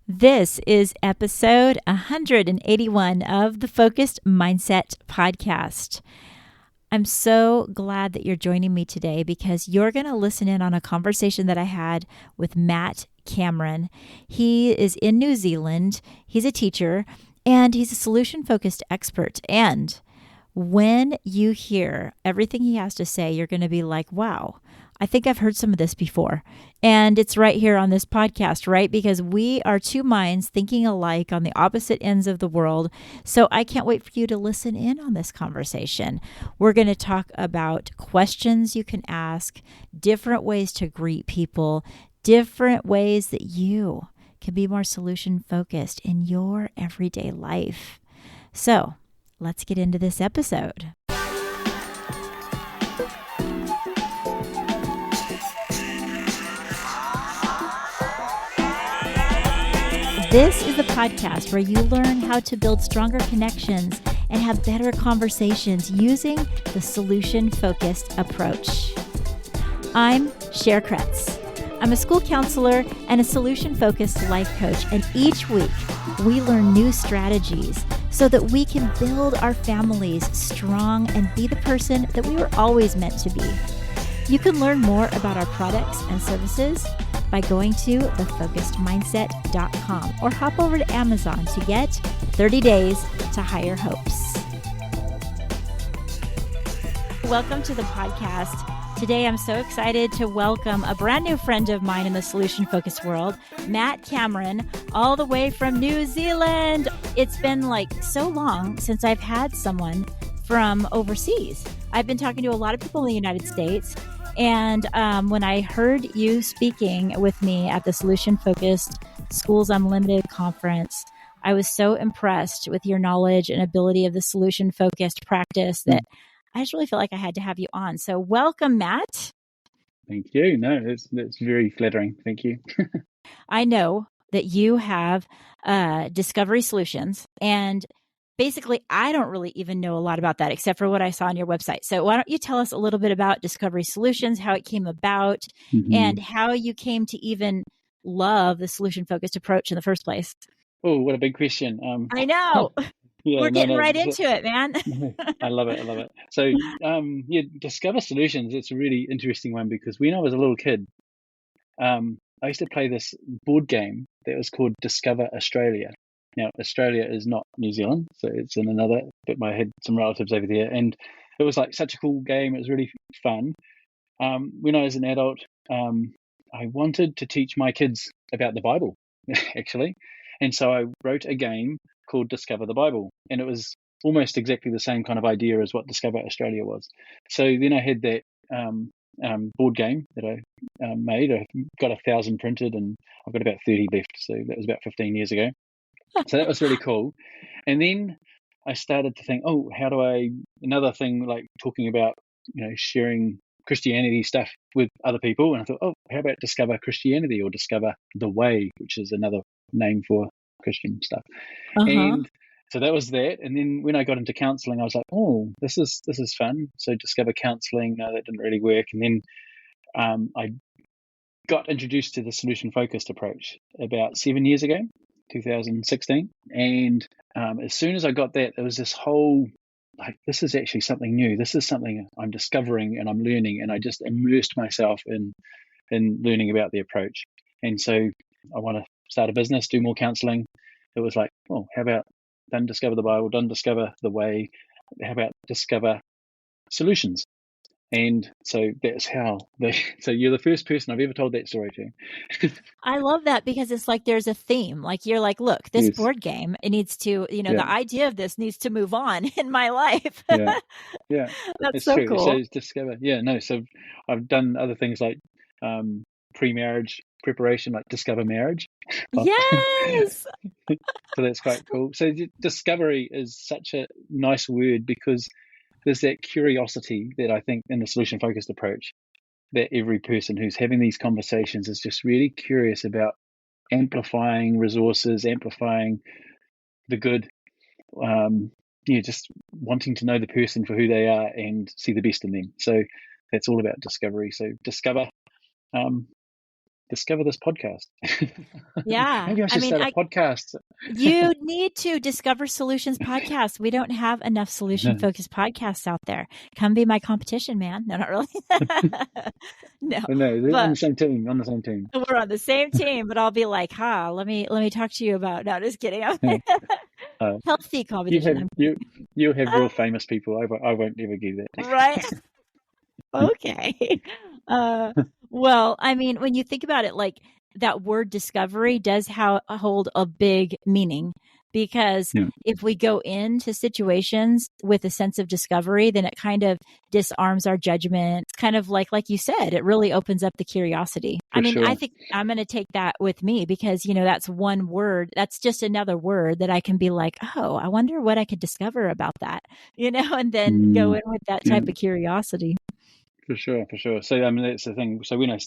This is episode 181 of the Focused Mindset Podcast. I'm so glad that you're joining me today because you're going to listen in on a conversation that I had with Matt Cameron. He is in New Zealand. He's a teacher and he's a solution-focused expert. And when you hear everything he has to say, you're going to be like, wow, I think I've heard some of this before. And it's right here on this podcast, right? Because we are two minds thinking alike on the opposite ends of the world. So I can't wait for you to listen in on this conversation. We're going to talk about questions you can ask, different ways to greet people, different ways that you can be more solution focused in your everyday life. So let's get into this episode. This is the podcast where you learn how to build stronger connections and have better conversations using the solution-focused approach. I'm Cher. I'm a school counselor and a solution-focused life coach, and each week we learn new strategies so that we can build our families strong and be the person that we were always meant to be. You can learn more about our products and services by going to thefocusedmindset.com or hop over to Amazon to get 30 Days to Higher Hopes. Welcome to the podcast. Today, I'm so excited to welcome a brand new friend of mine in the solution-focused world, Matt Cameron, all the way from New Zealand. It's been like so long since I've had someone from overseas. I've been talking to a lot of people in the United States. And when I heard you speaking with me at the Solution-Focused Schools Unlimited conference, I was so impressed with your knowledge and ability of the solution-focused practice that I just really felt like I had to have you on. So welcome, Matt. Thank you. No, that's very flattering. Thank you. I know that you have Discovery Solutions, and basically, I don't really even know a lot about that except for what I saw on your website. So why don't you tell us a little bit about Discovery Solutions, how it came about, and how you came to even love the solution-focused approach in the first place? Oh, what a big question. I know. Yeah, We're getting right into it, man. I love it. I love it. So, Discover Solutions, it's a really interesting one because when I was a little kid, I used to play this board game that was called Discover Australia. Now, Australia is not New Zealand, so it's in another, but I had some relatives over there, and it was like such a cool game. It was really fun. When I was an adult, I wanted to teach my kids about the Bible, actually. And so I wrote a game called Discover the Bible, and it was almost exactly the same kind of idea as what Discover Australia was. So then I had that board game that I made. I got 1,000 printed, and I've got about 30 left. So that was about 15 years ago. So that was really cool. And then I started to think, how do I, another thing like talking about, sharing Christianity stuff with other people. And I thought, how about Discover Christianity or Discover the Way, which is another name for Christian stuff. And so that was that. And then when I got into counseling, I was like, this is fun. So Discover Counseling, no, that didn't really work. And then I got introduced to the solution-focused approach about 7 years ago, 2016. And as soon as I got that, there was this whole, this is actually something new. This is something I'm discovering and I'm learning. And I just immersed myself in learning about the approach. And so I want to start a business, do more counseling. It was like, how about done Discover the Bible, done Discover the Way, how about Discover Solutions? And so that's how so you're the first person I've ever told that story to. I love that because it's like there's a theme. Like you're like, look, this board game, it needs to, the idea of this needs to move on in my life. Yeah. That's so true. cool. So it's Discover. So I've done other things like pre-marriage preparation, like Discover Marriage. Yes. So that's quite cool. So discovery is such a nice word because there's that curiosity that I think in the solution-focused approach that every person who's having these conversations is just really curious about amplifying resources, amplifying the good, just wanting to know the person for who they are and see the best in them. So that's all about discovery. So discover discover this podcast. Yeah. Maybe I I should mean, start a podcast. you need to discover solutions podcast. We don't have enough solution focused podcasts out there. Come be my competition, man. No, not really. No, No, they're on but the same team. On the same team. we're on the same team, but I'll be like, let me talk to you about, no, just kidding. Uh, Healthy you competition. have you have real famous people. I won't ever do that. Right. Okay. Well, I mean, when you think about it, like that word discovery does hold a big meaning, because Yeah, if we go into situations with a sense of discovery, then it kind of disarms our judgment. It's kind of like you said, it really opens up the curiosity. I for mean, I sure. think I'm going to take that with me, because, that's one word. That's just another word that I can be like, oh, I wonder what I could discover about that, and then go in with that Yeah, type of curiosity. for sure, for sure. So I mean, that's the thing. So when I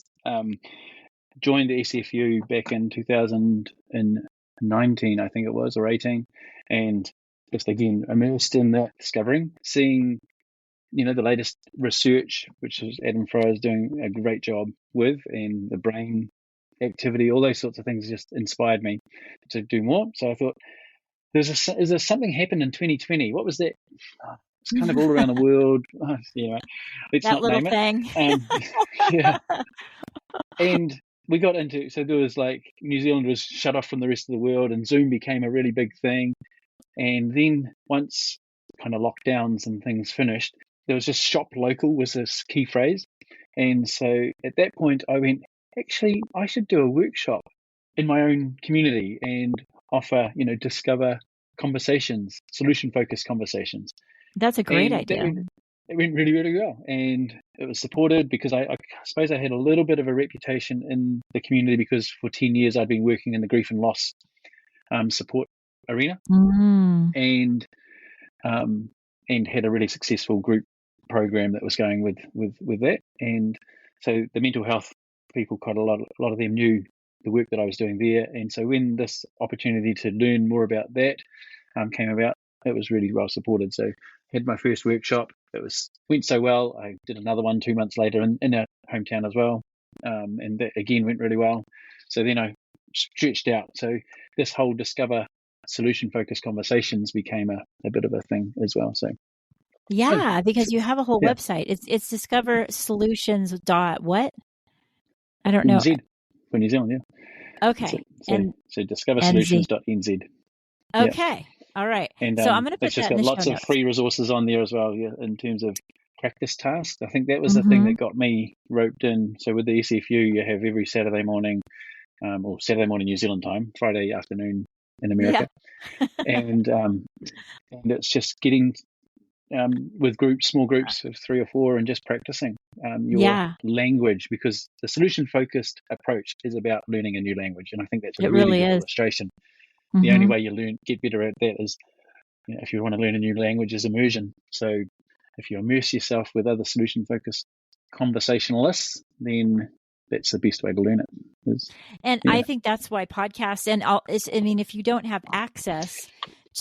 joined the SFU back in 2019, I think it was, or 18, and just again immersed in that, discovering, seeing, the latest research, which is Adam Fry is doing a great job with, and the brain activity, all those sorts of things just inspired me to do more. So I thought, is there something happened in 2020? What was that? It's kind of all around the world. Let's That not little name it. thing. Yeah. And we got into, so there was like, New Zealand was shut off from the rest of the world, and Zoom became a really big thing. And then once kind of lockdowns and things finished, there was just shop local was this key phrase. And so at that point I went, actually, I should do a workshop in my own community and offer, discover conversations, solution focused conversations. That's a great And idea. it went really, really well. And it was supported because I suppose I had a little bit of a reputation in the community, because for 10 years I'd been working in the grief and loss support arena, Mm. and had a really successful group program that was going with that. And so the mental health people, quite a lot of them knew the work that I was doing there. And so when this opportunity to learn more about that came about, it was really well supported. So I had my first workshop. Went so well. I did another one 2 months later in our hometown as well, and that again went really well. So then I stretched out. So this whole discover solution focused conversations became a bit of a thing as well. So Yeah, because you have a whole yeah, website. It's discover solutions dot what? I don't know. NZ for New Zealand, yeah. That's Okay. it. So NZ. discoversolutions.nz. Yeah. Okay. All right. And So I'm going to put it's just that in got the show lots of notes. free resources on there as well, yeah, in terms of practice tasks. I think that was the thing Mm-hmm. that got me roped in. So with the SFU, you have every Saturday morning, or Saturday morning New Zealand time, Friday afternoon in Yeah. America, and it's just getting with small groups of 3 or 4, and just practicing your Yeah, language, because the solution focused approach is about learning a new language, and I think that's a it really really good is. illustration. The only Mm-hmm. way you get better at that is, if you want to learn a new language, is immersion. So if you immerse yourself with other solution focused conversationalists, then that's the best way to learn it. And I think that's why podcasts I mean, if you don't have access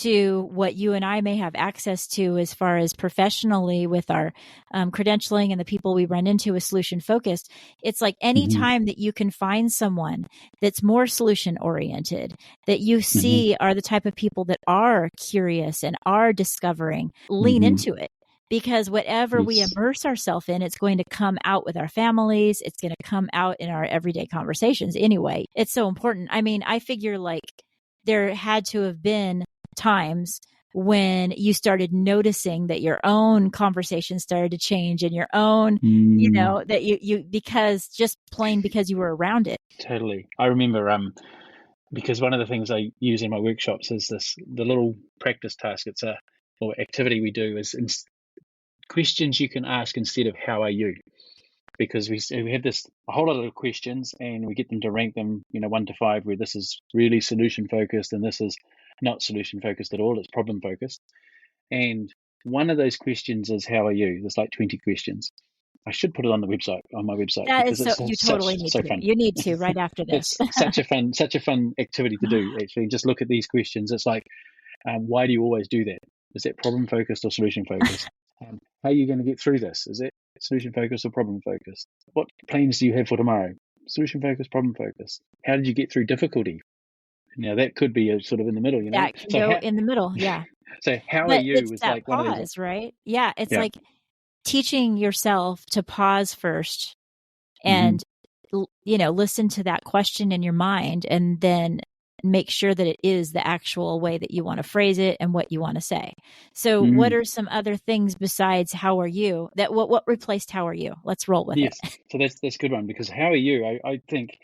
to what you and I may have access to as far as professionally with our credentialing and the people we run into with solution focused, it's like any Mm-hmm. time that you can find someone that's more solution oriented, that you see are the type of people that are curious and are discovering, lean Mm-hmm. into it. Because whatever we Yes. immerse ourselves in, it's going to come out with our families. It's going to come out in our everyday conversations anyway. It's so important. I mean, I figure like there had to have been times when you started noticing that your own conversation started to change, and your own, that you because you were around it. Totally. I remember because one of the things I use in my workshops is the little practice task. Or activity we do is questions you can ask instead of how are you, because we have a whole lot of questions, and we get them to rank them 1 to 5, where this is really solution focused and this is not solution focused at all, it's problem focused. And one of those questions is how are you. There's like 20 questions. I should put it on my website, That is because so, it's you totally need so to. fun. You need to right after this. It's such a fun activity to do, actually. Just look at these questions. It's like, why do you always do that? Is that problem focused or solution focused? How are you going to get through this? Is it solution focused or problem focused? What plans do you have for tomorrow? solution focused, problem focused? How did you get through difficulty? Now that could be a sort of in the middle, That can go in the middle. Yeah. So how are But you it's was that like one of those. pause, right? Yeah. It's Yeah. like teaching yourself to pause first Mm-hmm. and, listen to that question in your mind and then make sure that it is the actual way that you want to phrase it and what you want to say. So what are some other things besides how are you that what replaced how are you? Let's roll with it. Yes. So that's a good one, because how are you? I think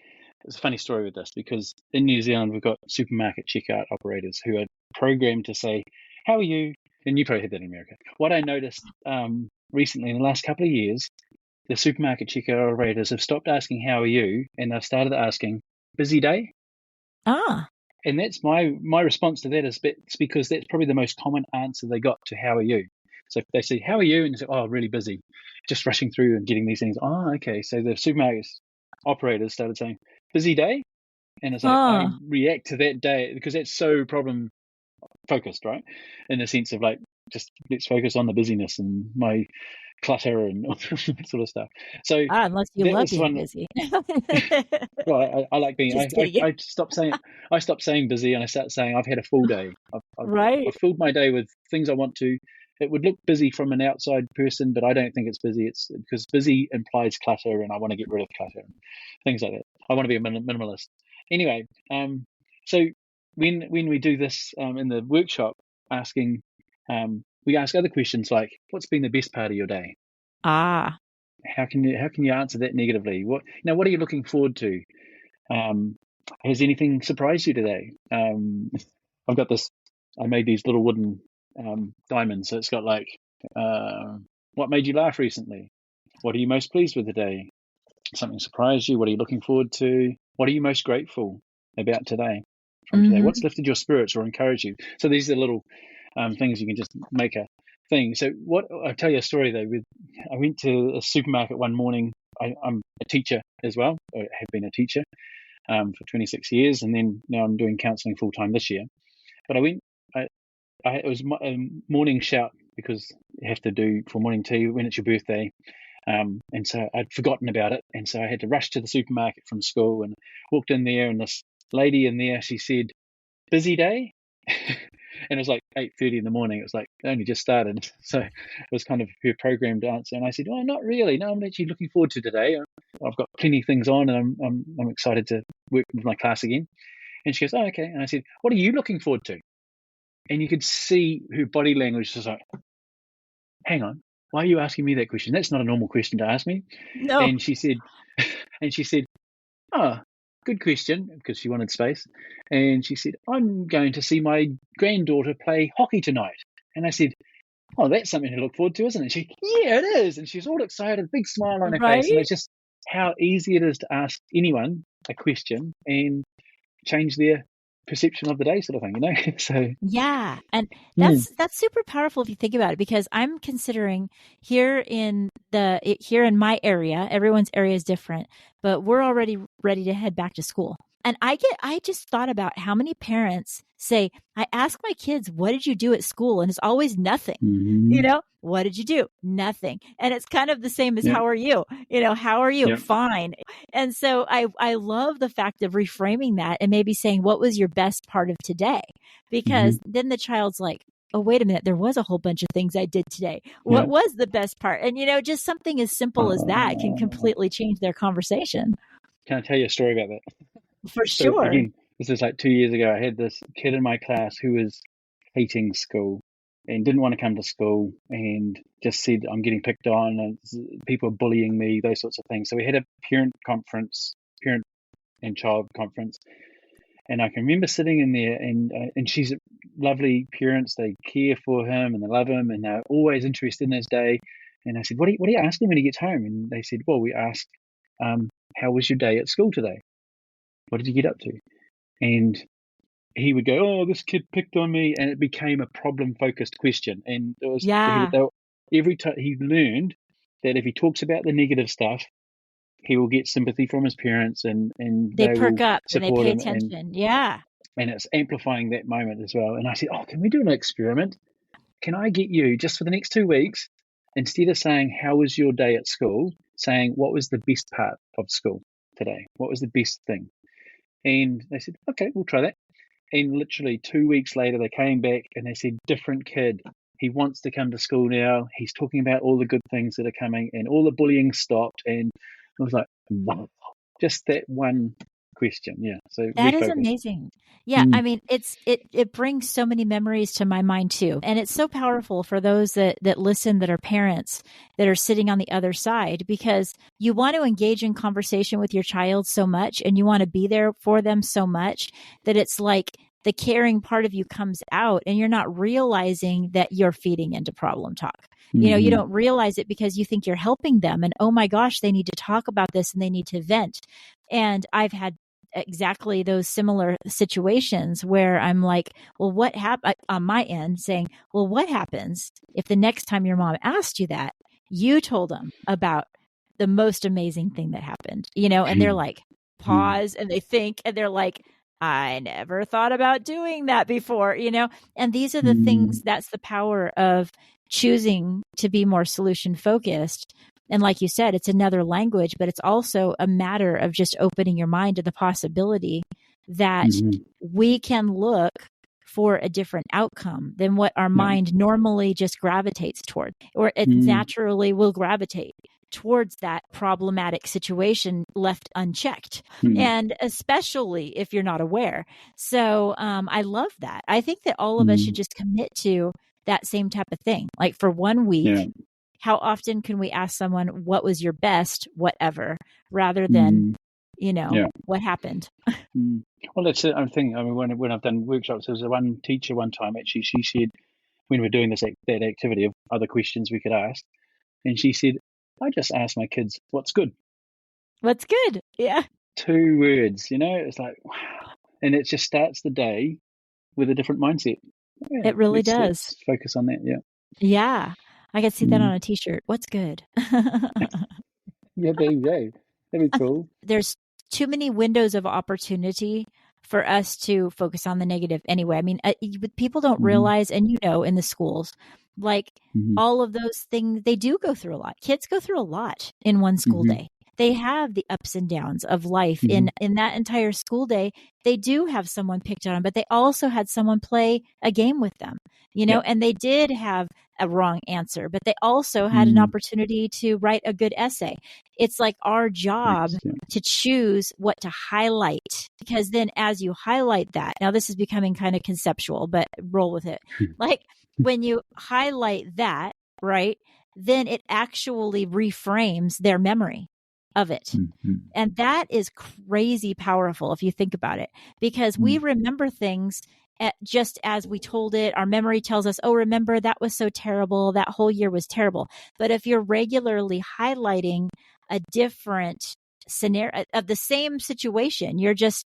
it's a funny story with this, because in New Zealand we've got supermarket checkout operators who are programmed to say, how are you? And you probably had that in America. What I noticed recently in the last couple of years, the supermarket checkout operators have stopped asking how are you, and they've started asking busy day. Ah. And that's my response to that is it's because that's probably the most common answer they got to how are you. So if they say, how are you? And they say, oh, really busy, just rushing through and getting these things. Oh, okay. So the supermarket operators started saying, busy day? And it's like, I react to that day because that's so problem focused, right? In the sense of like, just let's focus on the busyness and my clutter and all that sort of stuff. So unless you that love was being one. busy. Well, I like being. Just kidding. I stopped saying busy, and I started saying I've had a full day. Right. I've filled my day with things I want to. It would look busy from an outside person, but I don't think it's busy. It's because busy implies clutter, and I want to get rid of clutter and things like that. I want to be a minimalist. Anyway, so when we do this in the workshop, asking, we ask other questions like, "What's been the best part of your day?" Ah. How can you answer that negatively? What are you looking forward to? Has anything surprised you today? I've got this. I made these little wooden diamonds. So it's got like, what made you laugh recently? What are you most pleased with today? Something surprised you? What are you looking forward to? What are you most grateful about today? From today, what's lifted your spirits or encouraged you? So these are little things you can just make a thing. So what I'll tell you a story though. I went to a supermarket one morning. I'm a teacher as well. I have been a teacher for 26 years, and then now I'm doing counselling full time this year. But I went. It was a morning shout because you have to do for morning tea when it's your birthday. And so I'd forgotten about it, and so I had to rush to the supermarket from school and walked in there, and this lady in there, she said, "Busy day?" And it was like 8:30 in the morning. It was like it only just started, so it was kind of her programmed answer. And I said, "Oh, not really. No, I'm actually looking forward to today. I've got plenty of things on, and I'm excited to work with my class again." And she goes, "Oh, okay." And I said, "What are you looking forward to?" And you could see her body language was like, "Hang on, why are you asking me that question? That's not a normal question to ask me." No. And she said, "Oh, good question," because she wanted space. And she said, "I'm going to see my granddaughter play hockey tonight." And I said, "Oh, that's something to look forward to, isn't it?" She, "Yeah, it is." And she's all excited, big smile on her face. And Right. it's just how easy it is to ask anyone a question and change their perception of the day, sort of thing, you know? So, Yeah. And mm, that's super powerful if you think about it, because I'm considering here in my area, everyone's area is different, but we're already ready to head back to school. And I just thought about how many parents say, I ask my kids, what did you do at school? And it's always nothing. mm-hmm. What did you do? Nothing. And it's kind of the same as Yeah, how are you? How are you? yeah, Fine. And so I love the fact of reframing that and maybe saying, what was your best part of today? mm-hmm. Because then the child's like, oh, wait a minute, there was a whole bunch of things I did today. Yeah. What was the best part? And, just something as simple as that can completely change their conversation. Can I tell you a story about that? For So sure. again, this is like 2 years ago. I had this kid in my class who was hating school and didn't want to come to school and just said, "I'm getting picked on and people are bullying me," those sorts of things. So we had a parent and child conference, and I can remember sitting in there, and she's lovely parents. They care for him and they love him and they're always interested in his day. And I said, "What do you ask him when he gets home?" And they said, "Well, we asked, how was your day at school today? What did you get up to?" And he would go, "Oh, this kid picked on me," and it became a problem-focused question. And it was Yeah. every time he learned that if he talks about the negative stuff, he will get sympathy from his parents, and They they perk will up and they support pay him, attention. Yeah. and it's amplifying that moment as well. And I said, "Oh, can we do an experiment? Can I get you just for the next 2 weeks, instead of saying how was your day at school, saying what was the best part of school?" today? What was the best thing? And they said, okay, we'll try that. And literally 2 weeks later, they came back and they said, different kid. He wants to come to school now. He's talking about all the good things that are coming, and all the bullying stopped. And I was like, wow, just that one question. Yeah. So That is refocus. amazing. Yeah, Mm, I mean, it brings so many memories to my mind too. And it's so powerful for those that listen, that are parents, that are sitting on the other side, because you want to engage in conversation with your child so much, and you want to be there for them so much, that it's like the caring part of you comes out, and you're not realizing that you're feeding into problem talk. You mm-hmm. don't realize it because you think you're helping them, and oh my gosh, they need to talk about this and they need to vent. And I've had exactly those similar situations where I'm like, well, what happened on my end, saying, well, what happens if the next time your mom asked you that, you told them about the most amazing thing that happened, and they're like, pause, and they think, and they're like, I never thought about doing that before, and these are the things, that's the power of choosing to be more solution focused. And like you said, it's another language, but it's also a matter of just opening your mind to the possibility that we can look for a different outcome than what our mind normally just gravitates toward, or it naturally will gravitate towards that problematic situation left unchecked, and especially if you're not aware. So I love that. I think that all of us should just commit to that same type of thing. Like for 1 week, Yeah. how often can we ask someone, what was your best whatever, rather than, what happened? Well, that's it. I'm thinking, I mean, when I've done workshops, there was one teacher one time, actually, she said, when we're doing that activity of other questions we could ask, and she said, I just ask my kids, what's good? What's good? Yeah. 2 words, it's like, wow. And it just starts the day with a different mindset. Yeah, It really does. let's focus on that. Yeah. Yeah. I could see that on a t-shirt. What's good? Yeah, there you go. That'd be cool. There's too many windows of opportunity for us to focus on the negative anyway. I mean, people don't realize, and in the schools, like all of those things, they do go through a lot. Kids go through a lot in one school day. They have the ups and downs of life in that entire school day. They do have someone picked on them, but they also had someone play a game with them, and they did have a wrong answer, but they also had an opportunity to write a good essay. It's like our job to choose what to highlight, because then as you highlight that, now this is becoming kind of conceptual, but roll with it. Like when you highlight that, right, then it actually reframes their memory of it. And that is crazy powerful if you think about it, because we remember things just as we told it. Our memory tells us, oh, remember, that was so terrible. That whole year was terrible. But if you're regularly highlighting a different scenario of the same situation, you're just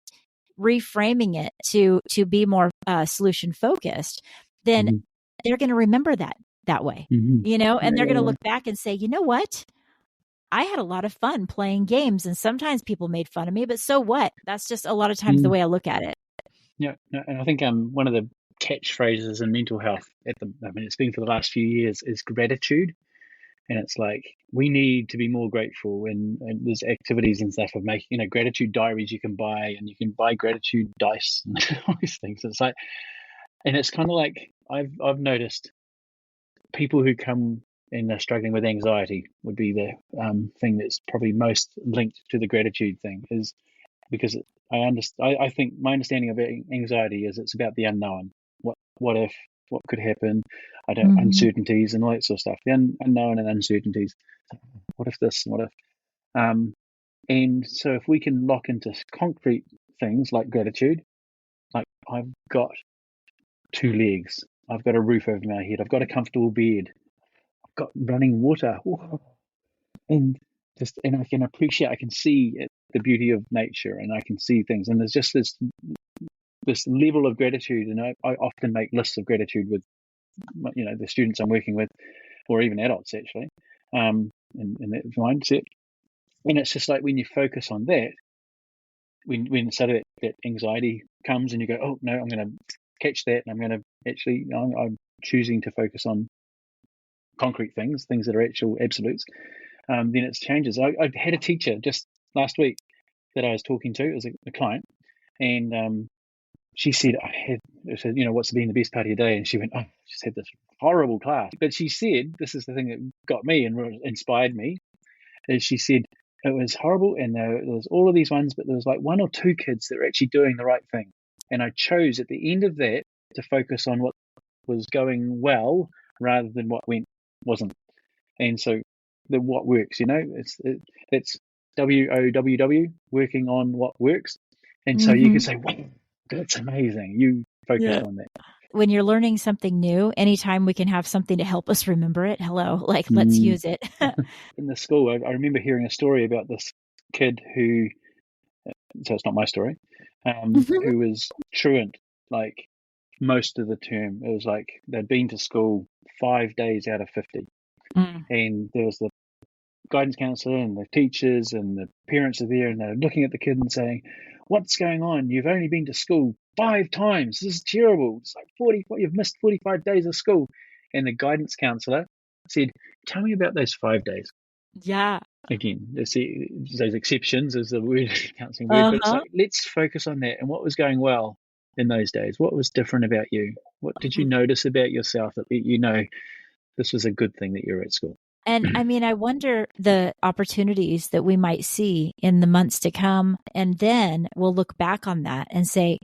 reframing it to be more solution focused, then they're going to remember that way, and they're going to look back and say, you know what? I had a lot of fun playing games, and sometimes people made fun of me, but so what? That's just a lot of times the way I look at it. Yeah, and I think one of the catchphrases in mental health it's been for the last few years, is gratitude. And it's like, we need to be more grateful, and there's activities and stuff of making, gratitude diaries you can buy, and you can buy gratitude dice and all these things. It's like, and it's kind of like, I've noticed people who come and are struggling with anxiety would be the thing that's probably most linked to the gratitude thing, is because I think my understanding of anxiety is it's about the unknown. What if? What could happen? Uncertainties and all that sort of stuff. The unknown and uncertainties. What if this? What if? And so if we can lock into concrete things like gratitude, like I've got 2 legs, I've got a roof over my head, I've got a comfortable bed, I've got running water, and I can appreciate, I can see the beauty of nature, and I can see things, and there's just this level of gratitude. And I often make lists of gratitude with the students I'm working with, or even adults actually, in that mindset. And it's just like, when you focus on that, when sort of that anxiety comes, and you go, oh no, I'm going to catch that, and I'm going to actually, I'm choosing to focus on concrete things that are actual absolutes. Then it changes. I had a teacher just last week. that I was talking to. It was a client, and she said, I said, what's been the best part of your day? And she went, oh, I just had this horrible class. But she said, this is the thing that got me and inspired me, is she said, it was horrible, and there was all of these ones, but there was like one or two kids that were actually doing the right thing. And I chose at the end of that to focus on what was going well rather than what wasn't. And so what works, it's WOWW, working on what works. And so you can say, wow, that's amazing. You focused on that. When you're learning something new, anytime we can have something to help us remember it, let's use it. In the school, I remember hearing a story about this kid who, so it's not my story, who was truant like most of the term. It was like they'd been to school 5 days out of 50. And there was the guidance counselor and the teachers and the parents are there, and they're looking at the kid and saying, what's going on? You've only been to school 5 times. This is terrible. It's like you've missed 45 days of school. And the guidance counselor said, tell me about those 5 days. Yeah. Again, those exceptions is the word, counselling word, but it's like, let's focus on that and what was going well in those days. What was different about you? What did you notice about yourself that this was a good thing that you're at school? And I mean, I wonder the opportunities that we might see in the months to come. And then we'll look back on that and say,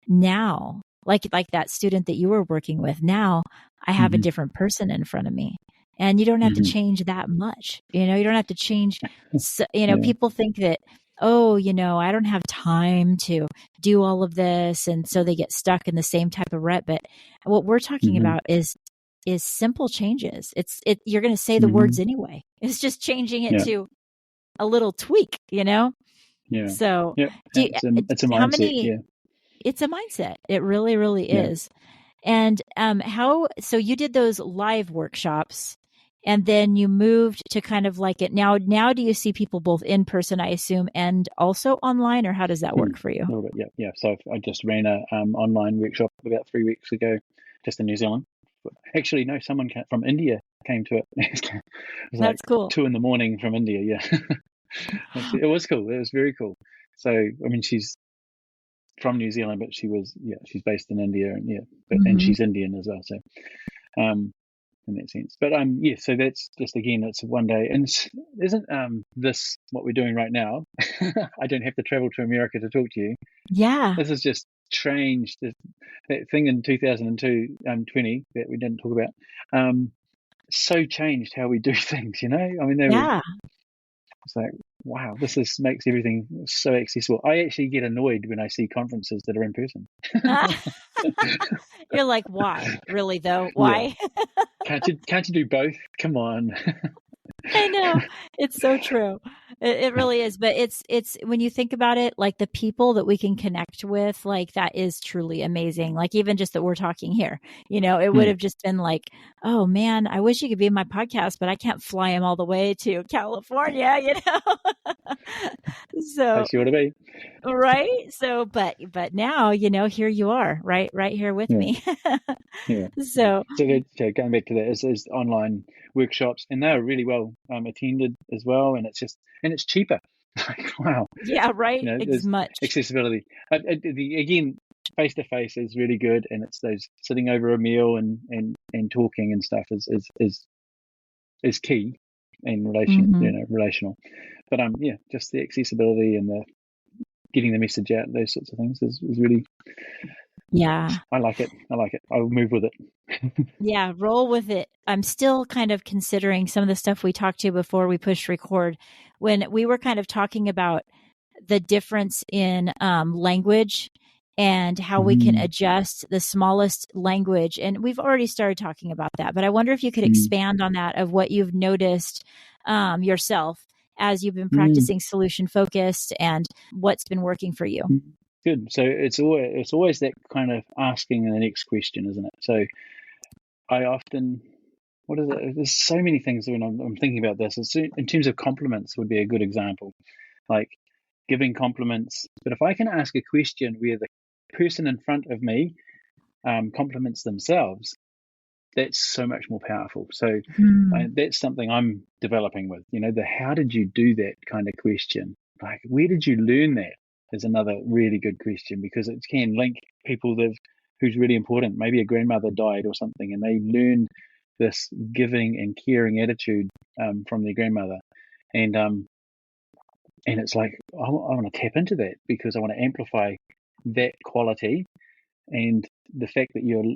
now, like that student that you were working with, now I have a different person in front of me. And you don't have to change that much. You don't have to change. People think that, I don't have time to do all of this. And so they get stuck in the same type of rut. But what we're talking about is simple changes. You're going to say the words anyway. It's just changing it to a little tweak, Yeah. So it's a mindset. It's a mindset. It really, really is. And so you did those live workshops, and then you moved to kind of like it now. Now, do you see people both in person, I assume, and also online, or how does that work for you? A little bit, yeah. So I just ran a online workshop about 3 weeks ago, just in New Zealand. Actually, no, someone from India came to it. It was That's cool. 2 a.m. from India. Yeah, it was cool. It was very cool. So, I mean, she's from New Zealand, but she's based in India, and and she's Indian as well. So, in that sense, but so that's just, again, it's one day, and isn't this what we're doing right now? I don't have to travel to America to talk to you. Yeah, this has just changed. That thing in 2020 that we didn't talk about, so changed how we do things. I mean, it's like, wow, this makes everything so accessible. I actually get annoyed when I see conferences that are in person. You're like, why? Really though? Why? Yeah. Can't you do both? Come on. I know. It's so true. It really is. But it's when you think about it, like the people that we can connect with, like that is truly amazing. Like even just that we're talking here, it would have just been like, oh man, I wish you could be in my podcast, but I can't fly him all the way to California, So place you want to be. Right. So, but now, here you are, right here with me. Yeah. So going back to that is online workshops, and they're really well attended as well, and it's cheaper. Like, wow. Yeah, right. It's much accessibility. Again, face to face is really good, and it's those sitting over a meal and talking and stuff is key in relational. But just the accessibility and the getting the message out, those sorts of things is really. Yeah. I like it. I'll move with it. Yeah, roll with it. I'm still kind of considering some of the stuff we talked to before we pushed record, when we were kind of talking about the difference in language and how we can adjust the smallest language. And we've already started talking about that, but I wonder if you could expand on that, of what you've noticed yourself as you've been practicing solution focused and what's been working for you. Good. So it's always that kind of asking the next question, isn't it? So I often, what is it? There's so many things when I'm thinking about this. In terms of compliments would be a good example, like giving compliments. But if I can ask a question where the person in front of me compliments themselves, that's so much more powerful. So that's something I'm developing with, the how did you do that kind of question. like, where did you learn that? Is another really good question, because it can link people who's really important. Maybe a grandmother died or something, and they learned this giving and caring attitude from their grandmother, and it's like I want to tap into that, because I want to amplify that quality, and the fact that you're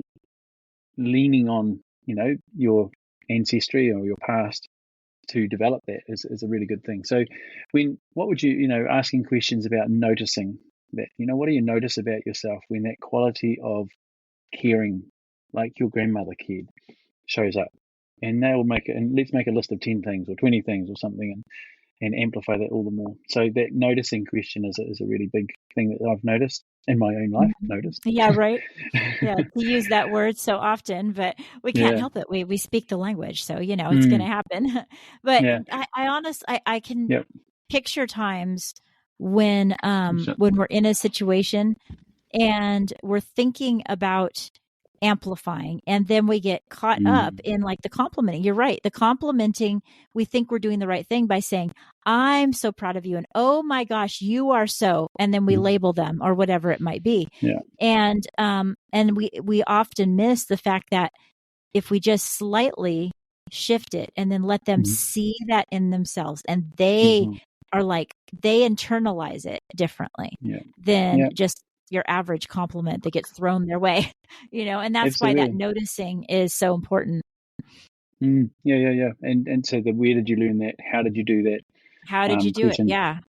leaning on your ancestry or your past to develop that is a really good thing. So what would you asking questions about noticing that, what do you notice about yourself when that quality of caring, like your grandmother cared, shows up? And they'll make it, and let's make a list of 10 things or 20 things or something, and amplify that all the more. So that noticing question is a really big thing that I've noticed in my own life. Noticed. Yeah, right. Yeah, to use that word so often, but we can't Yeah. help it. We speak the language, so it's going to happen. But Yeah. I can Yep. picture times when Sure. we're in a situation and we're thinking about amplifying, and then we get caught up in like the complimenting. You're right. The complimenting, we think we're doing the right thing by saying, I'm so proud of you, and oh my gosh, you are so, and then we label them or whatever it might be. Yeah. And we often miss the fact that if we just slightly shift it and then let them see that in themselves, and they are like, they internalize it differently than just your average compliment that gets thrown their way, and that's Absolutely. why that noticing is so important. Yeah. And so where did you learn that? How did you do that? How did you do Question. it? Yeah.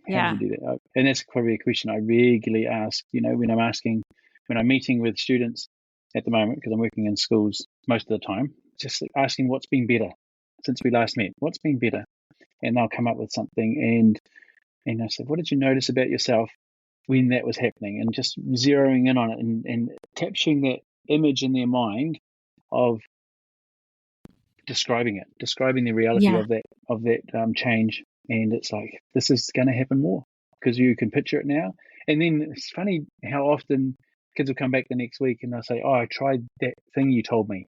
How did you do that? And that's probably a question I regularly ask, when I'm meeting with students at the moment, because I'm working in schools most of the time, just asking what's been better since we last met. What's been better? And they'll come up with something, and I said, what did you notice about yourself when that was happening? And just zeroing in on it, and capturing that image in their mind of describing the reality of that change. And it's like, this is going to happen more because you can picture it now. And then it's funny how often kids will come back the next week and they'll say, oh, I tried that thing you told me.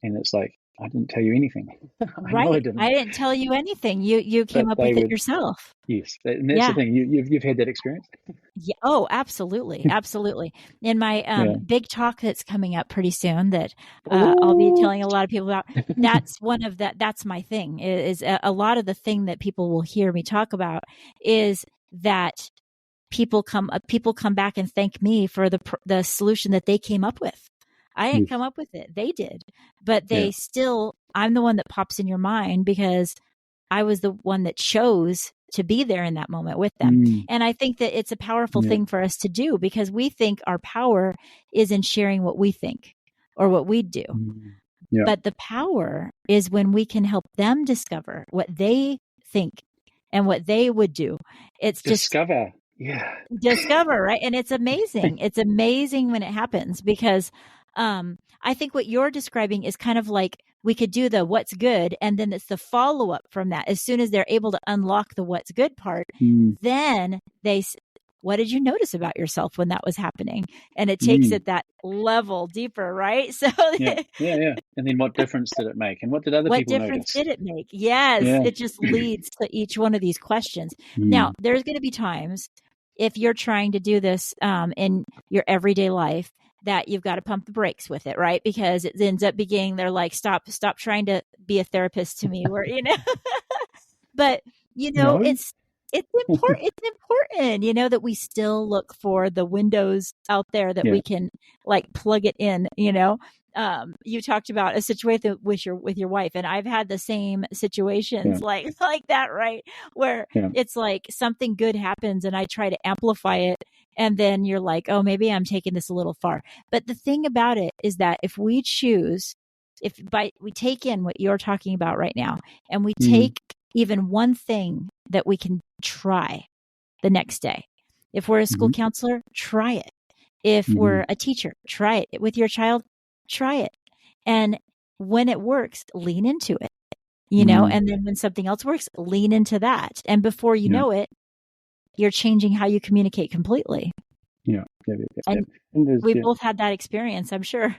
And it's like, I didn't tell you anything. I know I didn't. I didn't tell you anything. You came up with it yourself. Yes. And that's the thing. You've had that experience? Yeah. Oh, absolutely. Absolutely. In my big talk that's coming up pretty soon that I'll be telling a lot of people about, that's my thing, is a lot of the thing that people will hear me talk about is that people come back and thank me for the solution that they came up with. I didn't come up with it. They did. But I'm the one that pops in your mind because I was the one that chose to be there in that moment with them. And I think that it's a powerful thing for us to do, because we think our power is in sharing what we think or what we do. But the power is when we can help them discover what they think and what they would do. It's discover, right? And it's amazing. It's amazing when it happens, because I think what you're describing is kind of like, we could do the what's good, and then it's the follow-up from that. As soon as they're able to unlock the what's good part, then what did you notice about yourself when that was happening? And it takes it that level deeper, right? So yeah. And then what difference did it make? And what did other people notice? What difference did it make? Yes, it just leads to each one of these questions. Now, there's going to be times, if you're trying to do this in your everyday life, that you've got to pump the brakes with it, right? Because it ends up being, they're like, stop trying to be a therapist to me, where, but No. it's important. It's important, that we still look for the windows out there that we can like plug it in, you talked about a situation with your wife, and I've had the same situations like that, right? Where it's like something good happens and I try to amplify it, and then you're like, oh, maybe I'm taking this a little far. But the thing about it is that if we take in what you're talking about right now, and we take even one thing that we can try the next day. If we're a school counselor, try it. If we're a teacher, try it. With your child, try it. And when it works, lean into it, and then when something else works, lean into that. And before you know it, you're changing how you communicate completely. And we both had that experience, I'm sure.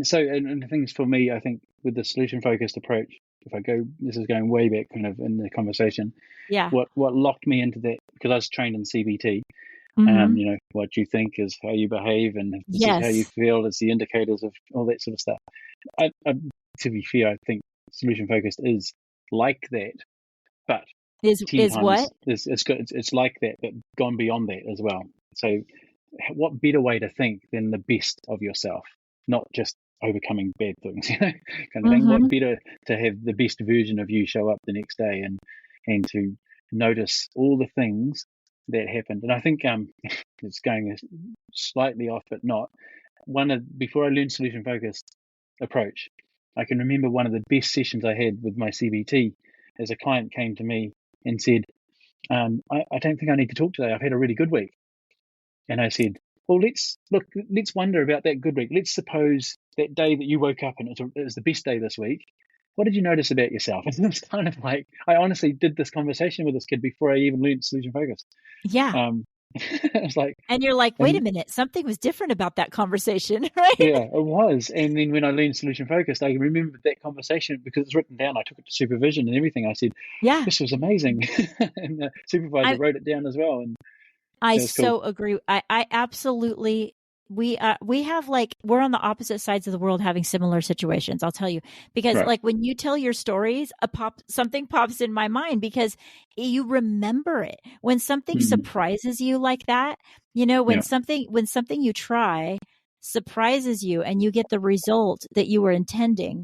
So, and the things for me, I think, with the solution-focused approach, this is going way back kind of in the conversation. Yeah. What locked me into that, because I was trained in CBT. Mm-hmm. What you think is how you behave, and this is how you Yes. feel. It's the indicators of all that sort of stuff. To be fair, I think solution focused is like that, but ten Is times what? it's like that, but gone beyond that as well. So, what better way to think than the best of yourself, not just overcoming bad things, kind of thing. What Mm-hmm. better to have the best version of you show up the next day, and to notice all the things that happened. And I think it's going slightly off, but not. Before I learned solution focused approach, I can remember one of the best sessions I had with my CBT, as a client came to me and said, I don't think I need to talk today. I've had a really good week. And I said, well, let's wonder about that good week. Let's suppose that day that you woke up and it was the best day this week. What did you notice about yourself? And it was kind of like, I honestly did this conversation with this kid before I even learned solution focused. Yeah. It was like, And you're like, wait a minute, something was different about that conversation, right? yeah, it was. And then when I learned solution focused, I remembered that conversation because it's written down. I took it to supervision and everything. I said, Yeah. this was amazing. And the supervisor wrote it down as well. And I it was cool. so agree. I absolutely, we have like, we're on the opposite sides of the world having similar situations. I'll tell you, because Right. like when you tell your stories, something pops in my mind because you remember it. When something surprises you like that, when something you try surprises you and you get the result that you were intending,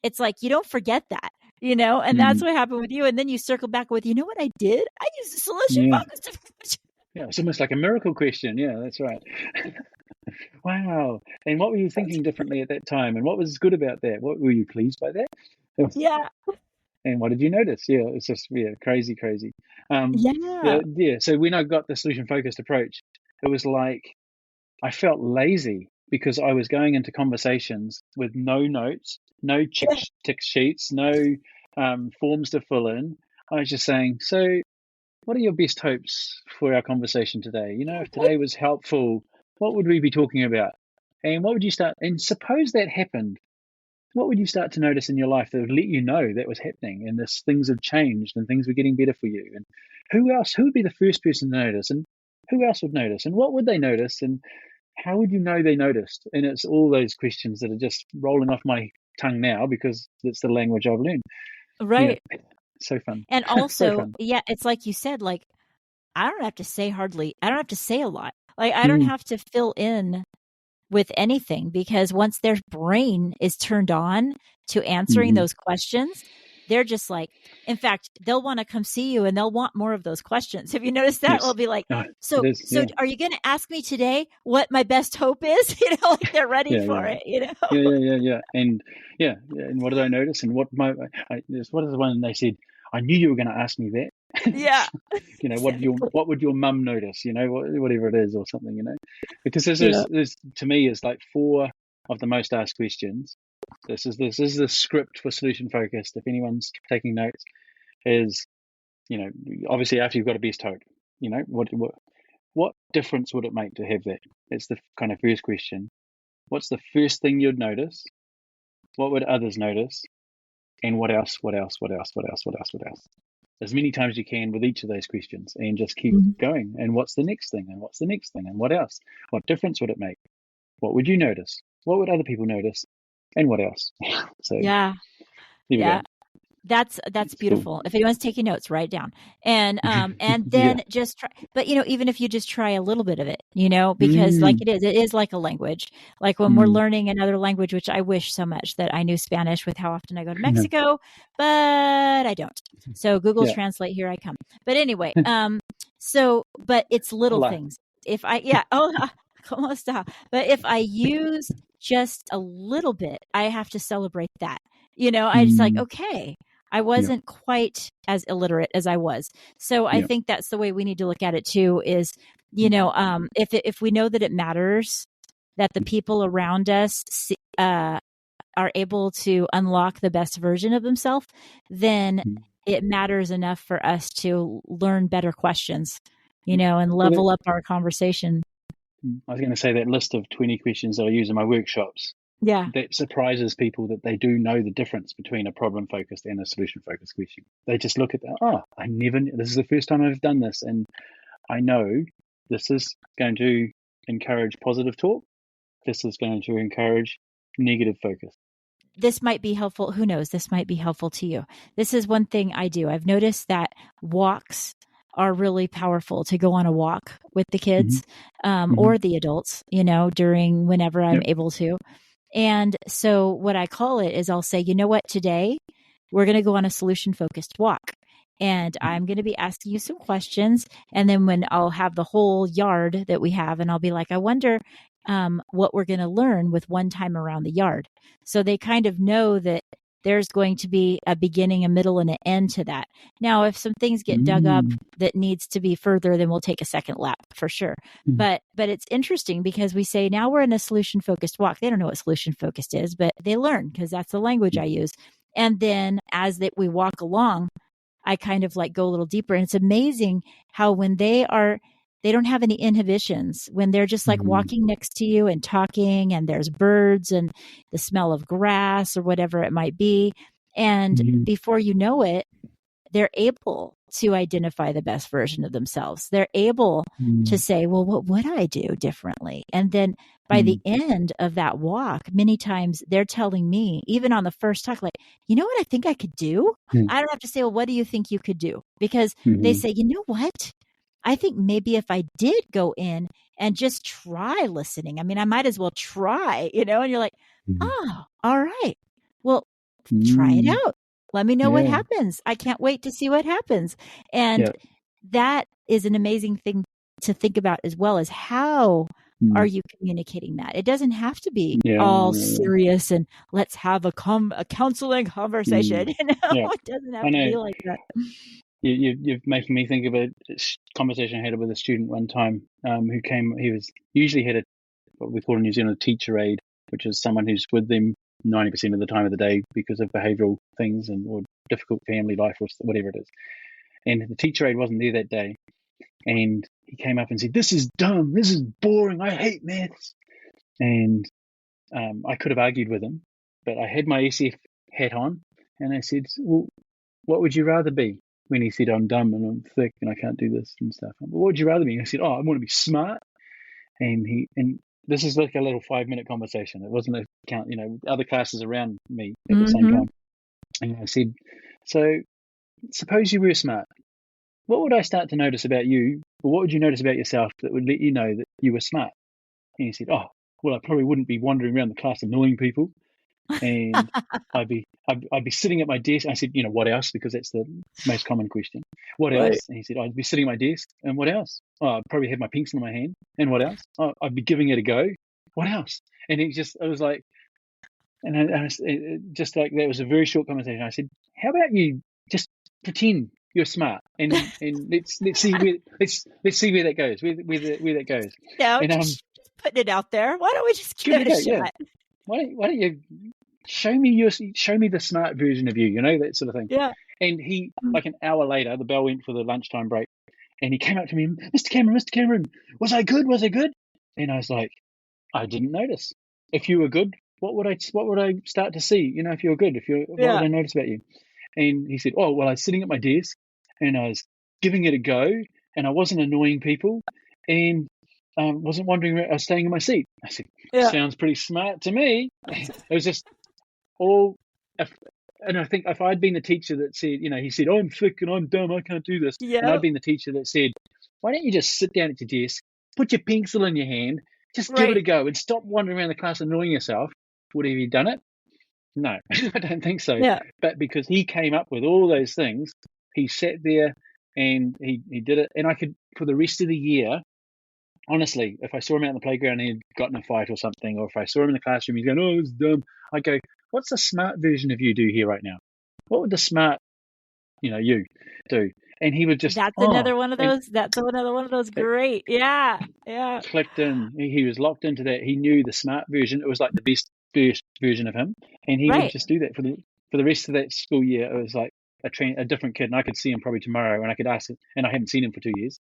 it's like, you don't forget that. And that's what happened with you. And then you circle back with, you know what I did? I used a solution focused approach. Yeah, it's almost like a miracle question. Yeah, that's right. Wow. And what were you thinking differently at that time? And what was good about that? What were you pleased by that? Yeah. And what did you notice? Yeah, it's just crazy. Yeah. So when I got the solution focused approach, it was like I felt lazy because I was going into conversations with no notes, no tick sheets, no forms to fill in. I was just saying, so what are your best hopes for our conversation today? If today was helpful, what would we be talking about? And what would you start? And suppose that happened, what would you start to notice in your life that would let you know that was happening and things have changed and things were getting better for you? And who would be the first person to notice? And who else would notice? And what would they notice? And how would you know they noticed? And it's all those questions that are just rolling off my tongue now because it's the language I've learned. Right. Yeah, so fun. And also, so fun. yeah, it's like you said, like, I don't have to say a lot. Like, I don't have to fill in with anything because once their brain is turned on to answering those questions, they're just like, in fact, they'll want to come see you and they'll want more of those questions. Have you noticed that? Yes. They'll be like, Oh, so are you going to ask me today what my best hope is? Like they're ready for it, Yeah. And what did I notice? And what is the one they said, I knew you were going to ask me that. Yeah. What would your mum notice? Whatever it is or something. Because there's to me is like 4 of the most asked questions. This is the script for solution focused. If anyone's taking notes, is obviously after you've got a best hope, what difference would it make to have that? That's the kind of first question. What's the first thing you'd notice? What would others notice? And what else? As many times as you can with each of those questions, and just keep going. And what's the next thing? And what's the next thing? And what else? What difference would it make? What would you notice? What would other people notice? And what else? So yeah. Here we go. That's beautiful. Cool. If anyone's taking notes, write it down. And then just try, but even if you just try a little bit of it, because like it is like a language. Like when we're learning another language, which I wish so much that I knew Spanish with how often I go to Mexico, but I don't. So Google Translate, here I come. But anyway, but it's little things. If I, but if I use just a little bit, I have to celebrate that. I just like, okay, I wasn't quite as illiterate as I was. So I think that's the way we need to look at it too is, if we know that it matters that the people around us are able to unlock the best version of themselves, then it matters enough for us to learn better questions, and level up our conversation. I was going to say that list of 20 questions that I use in my workshops Yeah. that surprises people, that they do know the difference between a problem focused and a solution focused question. They just look at that, this is the first time I've done this, and I know this is going to encourage positive talk. This is going to encourage negative focus. This might be helpful. Who knows? This might be helpful to you. This is one thing I do. I've noticed that walks are really powerful, to go on a walk with the kids, or the adults, during whenever I'm Yep. able to. And so what I call it is, I'll say, you know what, today we're going to go on a solution focused walk. And I'm going to be asking you some questions. And then when I'll have the whole yard that we have, and I'll be like, I wonder what we're going to learn with one time around the yard. So they kind of know that there's going to be a beginning, a middle, and an end to that. Now, if some things get dug up that needs to be further, then we'll take a second lap for sure. But it's interesting because we say now we're in a solution focused walk. They don't know what solution focused is, but they learn because that's the language I use. And then as we walk along, I kind of like go a little deeper. And it's amazing how when they don't have any inhibitions, when they're just like walking next to you and talking, and there's birds and the smell of grass or whatever it might be. And before you know it, they're able to identify the best version of themselves. They're able to say, well, what would I do differently? And then by the end of that walk, many times they're telling me, even on the first talk, like, you know what I think I could do? I don't have to say, well, what do you think you could do? Because they say, you know what? I think maybe if I did go in and just try listening, I mean, I might as well try, and you're like, oh, all right. Well, try it out. Let me know what happens. I can't wait to see what happens. And that is an amazing thing to think about, as well as how are you communicating that? It doesn't have to be all serious and let's have a counseling conversation. It doesn't have to be like that. You're making me think of a conversation I had with a student one time who came. He usually had what we call in New Zealand a teacher aide, which is someone who's with them 90% of the time of the day because of behavioural things or difficult family life or whatever it is. And the teacher aide wasn't there that day. And he came up and said, "This is dumb. This is boring. I hate maths." And I could have argued with him, but I had my SF hat on, and I said, "Well, what would you rather be?" When he said, "I'm dumb and I'm thick and I can't do this and stuff." "Well, what would you rather be?" I said, "Oh, I want to be smart." And this is like a little 5-minute conversation. It wasn't a count, other classes around me at the same time. And I said, "So suppose you were smart. What would I start to notice about you, or what would you notice about yourself that would let you know that you were smart?" And he said, "Oh, well, I probably wouldn't be wandering around the class annoying people, and I'd be sitting at my desk." I said, "What else?" Because that's the most common question. "What else?" And he said, "I'd be sitting at my desk." "And what else?" "Oh, I'd probably have my pencil in my hand." "And what else?" "Oh, I'd be giving it a go." "What else?" And it was like, and just like that was a very short conversation. I said, "How about you just pretend you're smart, and let's see where that goes, where that goes." And just putting it out there. Why don't we just give it a shot? Yeah. Why don't you show me the smart version of you, that sort of thing. Yeah. And he, like an hour later, the bell went for the lunchtime break, and he came up to me, Mr. Cameron, was I good? And I was like, I didn't notice. If you were good, what would I start to see? If you were good, what would I notice about you? And he said, "Oh, well, I was sitting at my desk and I was giving it a go, and I wasn't annoying people, and wasn't wandering around, I was staying in my seat." I said, "Sounds pretty smart to me." It was just all, and I think if I'd been the teacher that said, he said, "I'm thick and I'm dumb, I can't do this," and I'd been the teacher that said, "Why don't you just sit down at your desk, put your pencil in your hand, just give it a go, and stop wandering around the class annoying yourself," would have you done it? No, I don't think so. Yeah. But because he came up with all those things, he sat there and he did it. And I could, for the rest of the year, honestly, if I saw him out in the playground and he'd gotten a fight or something, or if I saw him in the classroom, he's going, "Oh, it's dumb," I'd go, "What's the smart version of you do here right now? What would the smart, you do?" And he would just, that's another one of those. That's another one of those. Great. Yeah. Yeah. Clicked in. He was locked into that. He knew the smart version. It was like the best version of him. And he would just do that for the rest of that school year. It was like a different kid, and I could see him probably tomorrow, and I could ask him, and I haven't seen him for 2 years.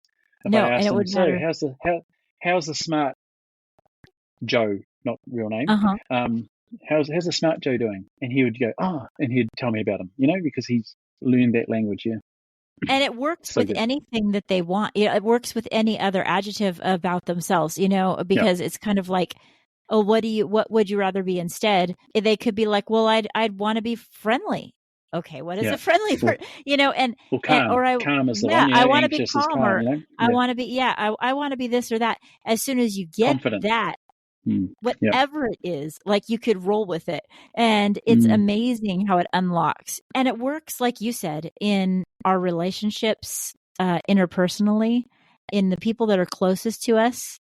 If I asked him, "So how's the smart Joe," not real name, how's the smart Joe doing? And he would go, and he'd tell me about him, because he's learned that language. Yeah. And it works So with good. anything that they want. It works with any other adjective about themselves, Yeah. because it's kind of like, oh, what would you rather be instead? They could be like, well, I'd want to be friendly. Okay, what is Yeah. a friendly Or, or and calm. or Calm is the yeah, one, I want to be anxious is calm, calm, or I Yeah. want to be, I want to be this or that. As soon as you get Confident. that, Yeah. whatever it is, like, you could roll with it. And it's Mm. amazing how it unlocks. And it works, like you said, in our relationships, interpersonally, in the people that are closest to us.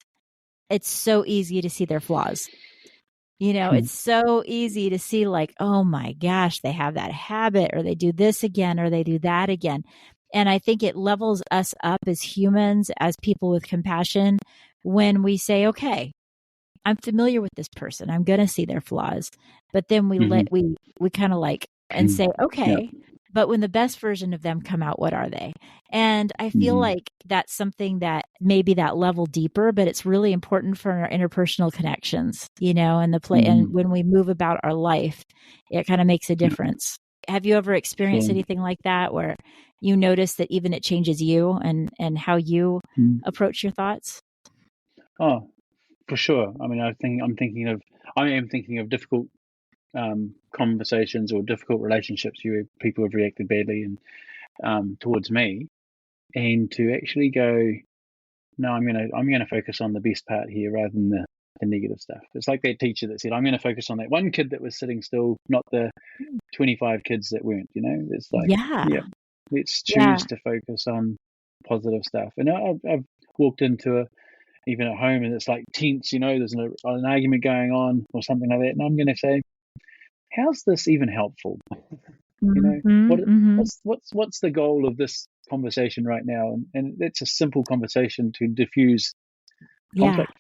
It's so easy to see their flaws. It's so easy to see, like, oh my gosh, they have that habit, or they do this again, or they do that again. And I think it levels us up as humans, as people with compassion, when we say, okay, I'm familiar with this person. I'm going to see their flaws. But then we kind of like and say, Yeah. okay, but when the best version of them come out, what are they? And I feel like that's something that maybe that level deeper, but it's really important for our interpersonal connections, and the play. And when we move about our life, it kind of makes a difference. Have you ever experienced Sure. anything like that, where you notice that even it changes you and how you approach your thoughts? Oh, for sure. I mean, I am thinking of difficult conversations or difficult relationships where people have reacted badly and towards me, and to actually go, no, I'm gonna focus on the best part here rather than the negative stuff. It's like that teacher that said, I'm going to focus on that one kid that was sitting still, not the 25 kids that weren't. It's like, Yeah. yeah, let's Yeah. choose to focus on positive stuff. And I've walked into even at home, and it's like tense, there's an argument going on or something like that, and I'm going to say, how's this even helpful? What what's the goal of this conversation right now? And that's a simple conversation to diffuse Yeah. conflict.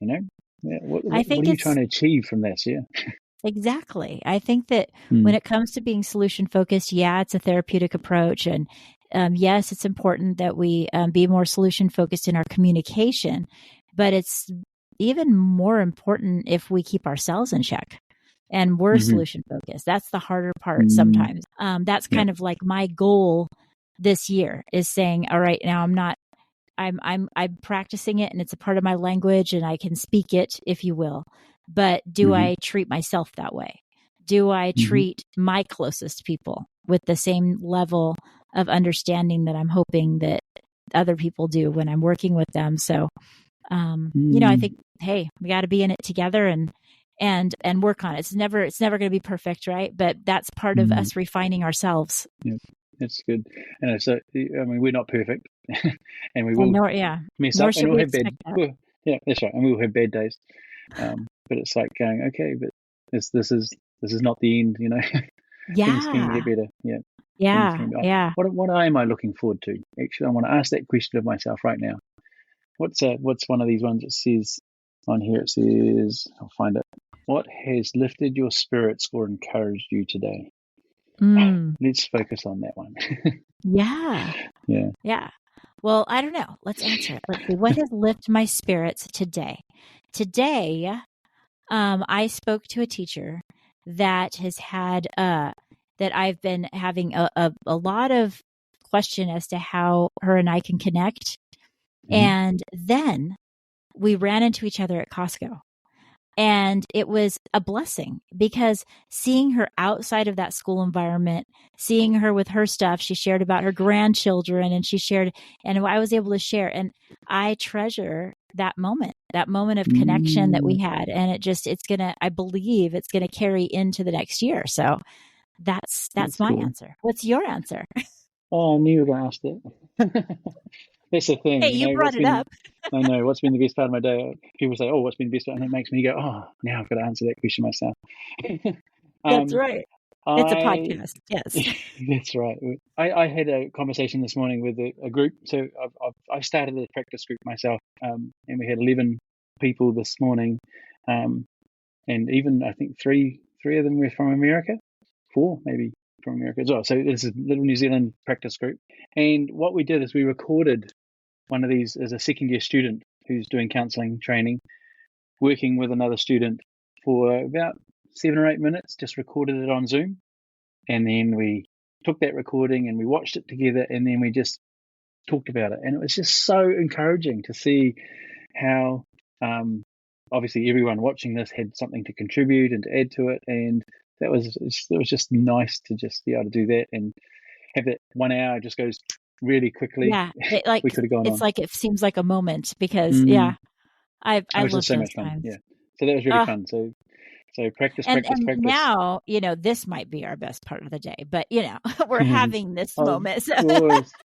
Yeah, I what think are you it's trying to achieve from this? Yeah. exactly. I think that when it comes to being solution focused, yeah, it's a therapeutic approach. And yes, it's important that we be more solution focused in our communication, but it's even more important if we keep ourselves in check and we're solution focused. That's the harder part sometimes. That's Yep. kind of like my goal this year, is saying, all right, now I'm practicing it, and it's a part of my language, and I can speak it, if you will. But do I treat myself that way? Do I treat my closest people with the same level of understanding that I'm hoping that other people do when I'm working with them? So, I think, hey, we got to be in it together and work on it. It's never going to be perfect, right? But that's part of us refining ourselves. Yeah, that's good. And so, I mean, we're not perfect, and we And will mess nor up, and should we'll we have expect that. yeah, that's right, and we will have bad days. But it's like going, okay, but this is not the end. Things can get Yeah. better. Yeah, things Yeah. can be. Yeah. What am I looking forward to? Actually, I want to ask that question of myself right now. What's one of these ones that says on here? It says, I'll find it. What has lifted your spirits or encouraged you today? Let's focus on that one. Yeah. Yeah. Yeah. Well, I don't know. Let's answer it. Let's see. What has lifted my spirits today? Today, I spoke to a teacher that has had, that I've been having a lot of question as to how her and I can connect. And then we ran into each other at Costco. And it was a blessing, because seeing her outside of that school environment, seeing her with her stuff, she shared about her grandchildren, and I was able to share. And I treasure that moment of connection that we had. And I believe it's going to carry into the next year. So that's my Cool. answer. What's your answer? Oh, I knew you were going to ask that. That's the thing, Hey, you brought it up. I know, what's been the best part of my day? People say, oh, what's been the best part? And it makes me go, oh, now I've got to answer that question myself. That's right. It's a I, podcast. Yes. that's right. I had a conversation this morning with a group. So I started a practice group myself, and we had 11 people this morning. And even, I think, three of them were from America, 4 maybe from America as well. So this is a little New Zealand practice group. And what we did is we recorded one of these as a second year student who's doing counselling training, working with another student for about 7 or 8 minutes, just recorded it on Zoom. And then we took that recording and we watched it together, and then we just talked about it. And it was just so encouraging to see how obviously everyone watching this had something to contribute and to add to it. And it was just nice to just be able to do that and have that 1 hour just goes really quickly. Yeah, we could have gone on. It's like it seems like a moment because I love so those much fun. times. Yeah, so that was really fun. So practice. And now, this might be our best part of the day, but we're having this moment. So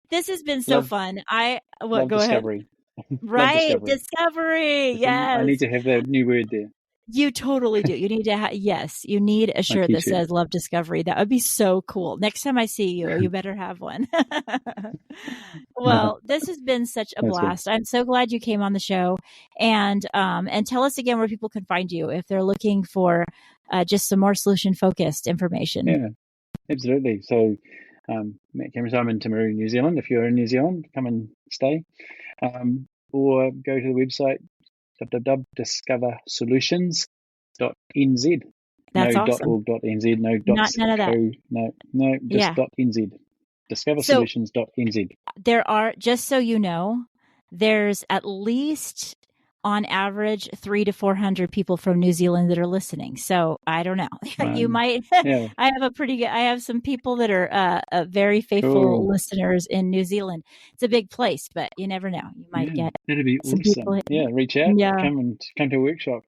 this has been so fun. Go discovery. Ahead. Right. Discovery. Yes. I need to have that new word there. You totally do. You need to you need a shirt that says Love Discovery. That would be so cool. Next time I see you, you better have one. Well, this has been such a blast. I'm so glad you came on the show, and tell us again where people can find you if they're looking for just some more solution-focused information. Yeah, absolutely. So, Matt Cameron, I'm in Timaru, New Zealand. If you're in New Zealand, come and stay, or go to the website www.discoversolutions.nz. That's awesome. .org.nz, no dots. None of that. No, just .nz. Discoversolutions.nz. There are, just so you know, there's at least on average 300 to 400 people from New Zealand that are listening. So I don't know. You might. Yeah. I have some people that are very faithful listeners in New Zealand. It's a big place, but you never know. You might get. That'd be awesome. Reach out. Yeah. Come to a workshop.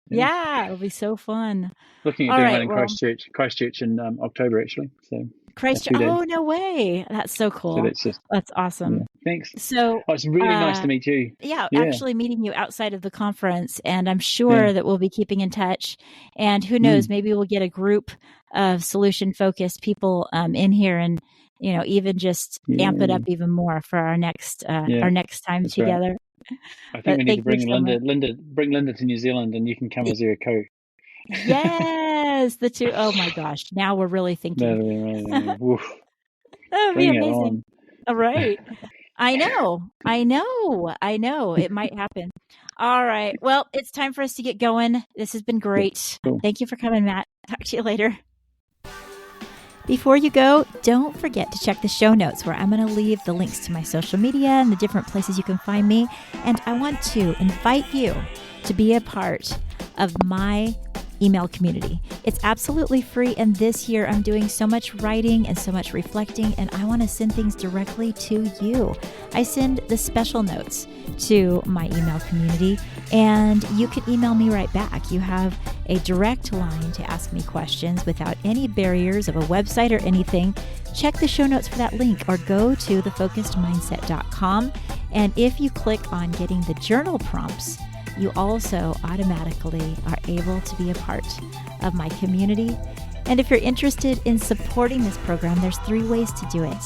Yeah, it'll be so fun. Looking at doing one in Christchurch in October, actually. So Christchurch. Oh, no way. That's so cool. So that's awesome. Yeah. Thanks. So it's really nice to meet you. Yeah, actually meeting you outside of the conference. And I'm sure that we'll be keeping in touch. And who knows, maybe we'll get a group of solution-focused people in here and, even just amp it up even more for our next time together. Right. I think we need to bring bring Linda to New Zealand, and you can come as your co. Yes, the two. Oh my gosh! Now we're really thinking. That would be amazing. All right. I know. It might happen. All right. Well, it's time for us to get going. This has been great. Cool. Thank you for coming, Matt. Talk to you later. Before you go, don't forget to check the show notes where I'm going to leave the links to my social media and the different places you can find me. And I want to invite you to be a part of my email community. It's absolutely free. And this year I'm doing so much writing and so much reflecting, and I want to send things directly to you. I send the special notes to my email community, and you can email me right back. You have a direct line to ask me questions without any barriers of a website or anything. Check the show notes for that link, or go to thefocusedmindset.com. And if you click on getting the journal prompts, you also automatically are able to be a part of my community. And if you're interested in supporting this program, there's 3 ways to do it.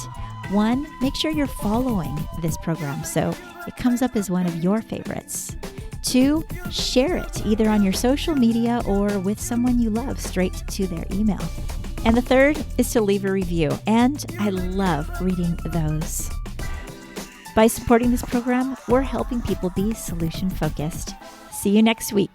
1, make sure you're following this program so it comes up as one of your favorites. 2, share it either on your social media or with someone you love straight to their email. And the 3rd is to leave a review, and I love reading those. By supporting this program, we're helping people be solution-focused. See you next week.